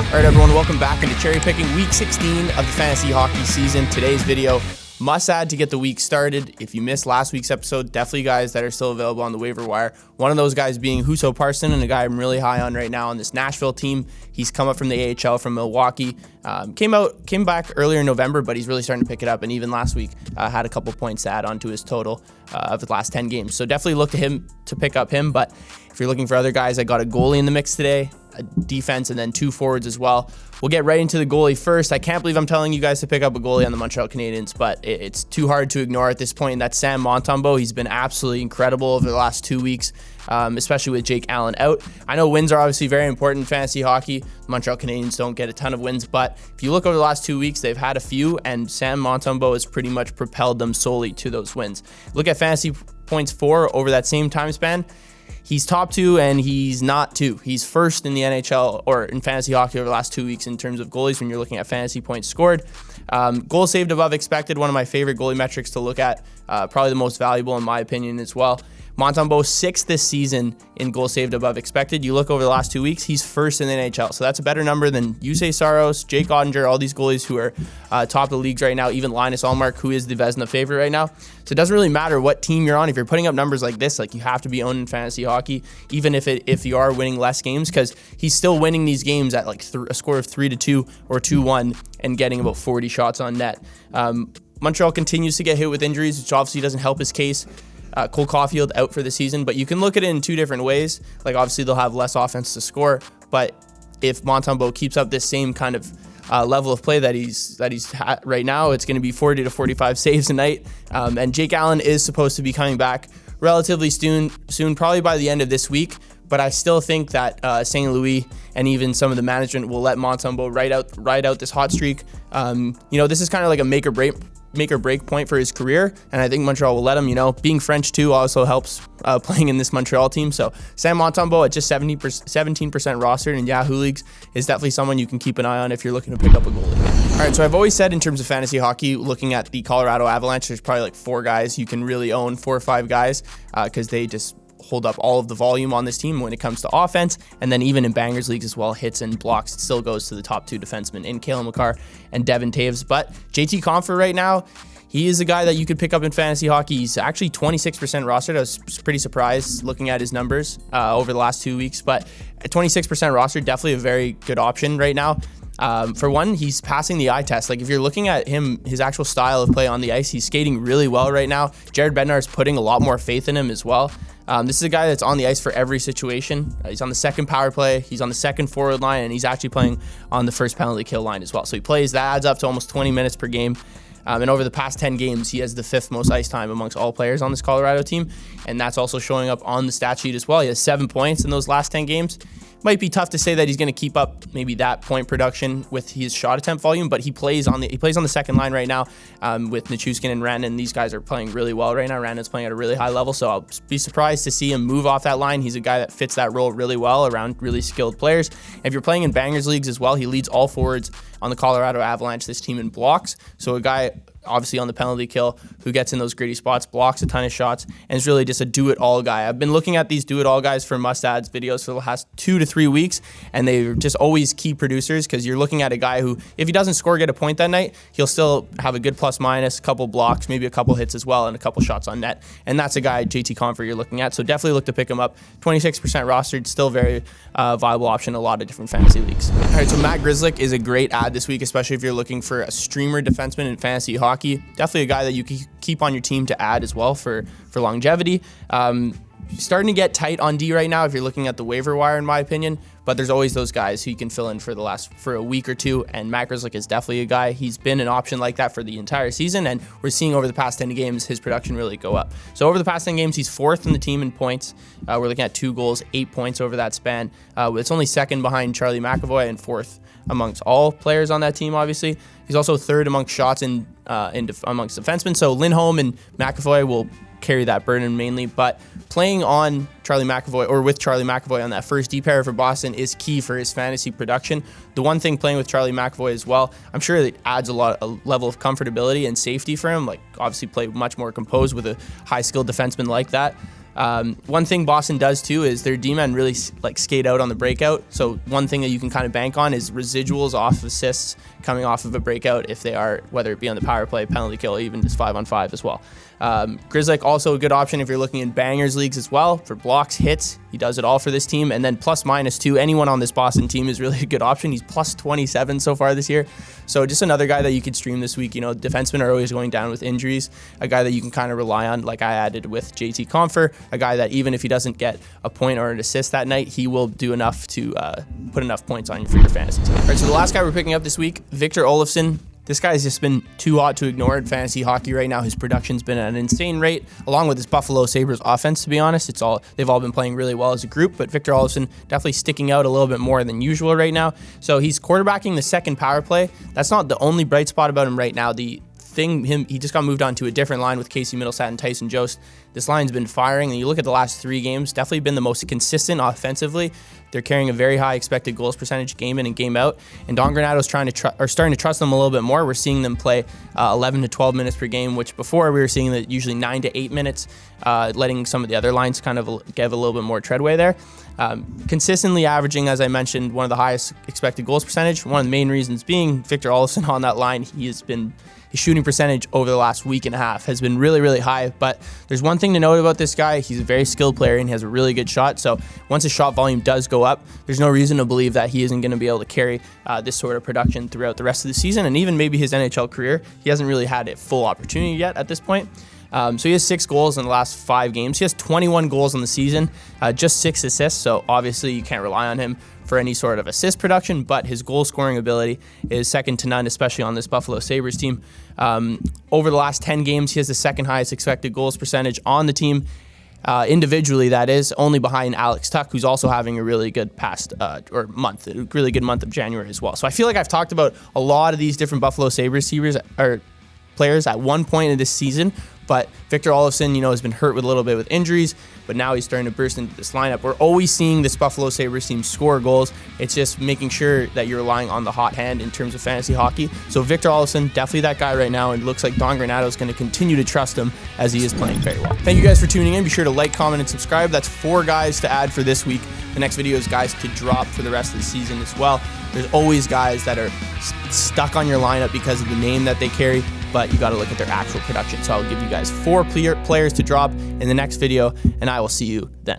All right, everyone, welcome back into Cherry Picking Week 16 of the fantasy hockey season. Today's video, must add to get the week started. If you missed last week's episode, definitely guys that are still available on the waiver wire. One of those guys being Husso Parson, and a guy I'm really high on right now on this Nashville team. He's come up from the AHL from Milwaukee. Came back earlier in November, but he's really starting to pick it up. And even last week, had a couple points to add onto his total of the last 10 games. So definitely look to him to pick up him. But if you're looking for other guys, I got a goalie in the mix today, a defense, and then two forwards as well. We'll get right into the goalie first. I can't believe I'm telling you guys to pick up a goalie on the Montreal Canadiens, but it's too hard to ignore at this point. That's Sam Montembeault. He's been absolutely incredible over the last 2 weeks, especially with Jake Allen out. I know wins are obviously very important in fantasy hockey. The Montreal Canadiens don't get a ton of wins, but if you look over the last 2 weeks, they've had a few, and Sam Montembeault has pretty much propelled them solely to those wins. Look at fantasy points for over that same time span. He's top two, and he's not two. He's first in the NHL or in fantasy hockey over the last 2 weeks in terms of goalies when you're looking at fantasy points scored. Goals saved above expected, one of my favorite goalie metrics to look at. Probably the most valuable in my opinion as well. Montembeault sixth this season in goals saved above expected. You look over the last 2 weeks, he's first in the NHL. So that's a better number than Jussi Saros, Jake Ottinger, all these goalies who are top of the leagues right now, even Linus Ullmark, who is the Vezina favorite right now. So it doesn't really matter what team you're on. If you're putting up numbers like this, like you have to be owning fantasy hockey, even if you are winning less games, because he's still winning these games at like a score of 3-2 or 2-1 and getting about 40 shots on net. Montreal continues to get hit with injuries, which obviously doesn't help his case. Cole Caulfield out for the season, but you can look at it in two different ways. Like obviously they'll have less offense to score, but if Montembeault keeps up this same kind of level of play that he's at right now, it's going to be 40 to 45 saves a night. And Jake Allen is supposed to be coming back relatively soon, probably by the end of this week. But I still think that St. Louis and even some of the management will let Montembeault ride out this hot streak. This is kind of like a make or break point for his career, and I think Montreal will let him. Being French too also helps playing in this Montreal team. So Sam Montembeault at just 17% rostered in Yahoo leagues is definitely someone you can keep an eye on if you're looking to pick up a goalie. All right, so I've always said in terms of fantasy hockey, looking at the Colorado Avalanche, there's probably like 4 guys you can really own, 4 or 5 guys, because they just hold up all of the volume on this team when it comes to offense, and then even in bangers leagues as well, hits and blocks, it still goes to the top 2 defensemen in Cale Makar and Devin Taves. But JT Compher right now, he is a guy that you could pick up in fantasy hockey. He's actually 26% rostered. I was pretty surprised looking at his numbers over the last 2 weeks, but at 26% rostered, definitely a very good option right now. For one, he's passing the eye test. Like if you're looking at him, his actual style of play on the ice, he's skating really well right now. Jared Bednar is putting a lot more faith in him as well. This is a guy that's on the ice for every situation. He's on the second power play, he's on the second forward line, and he's actually playing on the first penalty kill line as well. So he plays, that adds up to almost 20 minutes per game. And over the past 10 games, he has the 5th most ice time amongst all players on this Colorado team. And that's also showing up on the stat sheet as well. He has 7 points in those last 10 games. Might be tough to say that he's going to keep up maybe that point production with his shot attempt volume, but he plays on the second line right now with Nichushkin and Rantanen. These guys are playing really well right now. Rantanen's playing at a really high level, so I'll be surprised to see him move off that line. He's a guy that fits that role really well around really skilled players. If you're playing in bangers leagues as well, he leads all forwards on the Colorado Avalanche, this team, in blocks. So a guy obviously on the penalty kill who gets in those gritty spots, blocks a ton of shots, and is really just a do-it-all guy. I've been looking at these do-it-all guys for must-adds videos for the last 2 to 3 weeks, and they're just always key producers because you're looking at a guy who, if he doesn't score, get a point that night, he'll still have a good plus-minus, a couple blocks, maybe a couple hits as well, and a couple shots on net. And that's a guy, JT Compher, you're looking at. So definitely look to pick him up. 26% rostered, still very viable option in a lot of different fantasy leagues. All right, so Matt Grzelcyk is a great add this week, especially if you're looking for a streamer defenseman in fantasy hockey. Definitely a guy that you can keep on your team to add as well for longevity. Starting to get tight on D right now if you're looking at the waiver wire, in my opinion, but there's always those guys who you can fill in for a week or two, and Matt Grzelcyk is definitely a guy. He's been an option like that for the entire season, and we're seeing over the past 10 games his production really go up. So over the past 10 games, he's 4th in the team in points. We're looking at 2 goals, 8 points over that span. It's only 2nd behind Charlie McAvoy and 4th amongst all players on that team, obviously. He's also 3rd amongst shots amongst defensemen, so Lindholm and McAvoy will carry that burden mainly, but playing on Charlie McAvoy or with Charlie McAvoy on that first D pair for Boston is key for his fantasy production. The one thing playing with Charlie McAvoy as well, I'm sure it adds a level of comfortability and safety for him. Like obviously play much more composed with a high skilled defenseman like that. One thing Boston does too is their D-men really skate out on the breakout. So one thing that you can kind of bank on is residuals off of assists coming off of a breakout if they are, whether it be on the power play, penalty kill, or even just 5-on-5 as well. Grzelcyk also a good option if you're looking in bangers leagues as well for blocks, hits. He does it all for this team. And then ±2, anyone on this Boston team is really a good option. He's plus 27 so far this year. So just another guy that you could stream this week. Defensemen are always going down with injuries. A guy that you can kind of rely on, like I added with JT Compher, a guy that even if he doesn't get a point or an assist that night, he will do enough to put enough points on you for your fantasy team. All right, so the last guy we're picking up this week, Victor Olofsson. This guy's just been too hot to ignore in fantasy hockey right now. His production's been at an insane rate, along with his Buffalo Sabres offense, to be honest. They've all been playing really well as a group, but Victor Olofsson definitely sticking out a little bit more than usual right now. So he's quarterbacking the second power play. That's not the only bright spot about him right now. He just got moved on to a different line with Casey Middlestat and Tyson Jost. This line's been firing, and you look at the last 3 games, definitely been the most consistent offensively. They're carrying a very high expected goals percentage game in and game out, and Don Granato's starting to trust them a little bit more. We're seeing them play 11 to 12 minutes per game, which before we were seeing that usually 9 to 8 minutes, letting some of the other lines kind of give a little bit more treadway there. Consistently averaging, as I mentioned, one of the highest expected goals percentage. One of the main reasons being Victor Olofsson on that line. His shooting percentage over the last week and a half has been really, really high. But there's one thing to note about this guy. He's a very skilled player and he has a really good shot. So once his shot volume does go up, there's no reason to believe that he isn't going to be able to carry this sort of production throughout the rest of the season and even maybe his NHL career. He hasn't really had a full opportunity yet at this point. So he has 6 goals in the last 5 games. He has 21 goals on the season, just 6 assists. So obviously you can't rely on him for any sort of assist production, but his goal scoring ability is second to none, especially on this Buffalo Sabres team. Over the last 10 games, he has the second highest expected goals percentage on the team. Individually, that is, only behind Alex Tuch, who's also having a really good month of January as well. So I feel like I've talked about a lot of these different Buffalo Sabres players at one point in this season, but Victor Olofsson, has been hurt with a little bit with injuries, but now he's starting to burst into this lineup. We're always seeing this Buffalo Sabres team score goals. It's just making sure that you're relying on the hot hand in terms of fantasy hockey. So Victor Olofsson, definitely that guy right now, and it looks like Don Granato is going to continue to trust him as he is playing very well. Thank you guys for tuning in. Be sure to like, comment, and subscribe. That's 4 guys to add for this week. The next video is guys to drop for the rest of the season as well. There's always guys that are stuck on your lineup because of the name that they carry, but you got to look at their actual production. So I'll give you guys 4 players to drop in the next video, and I will see you then.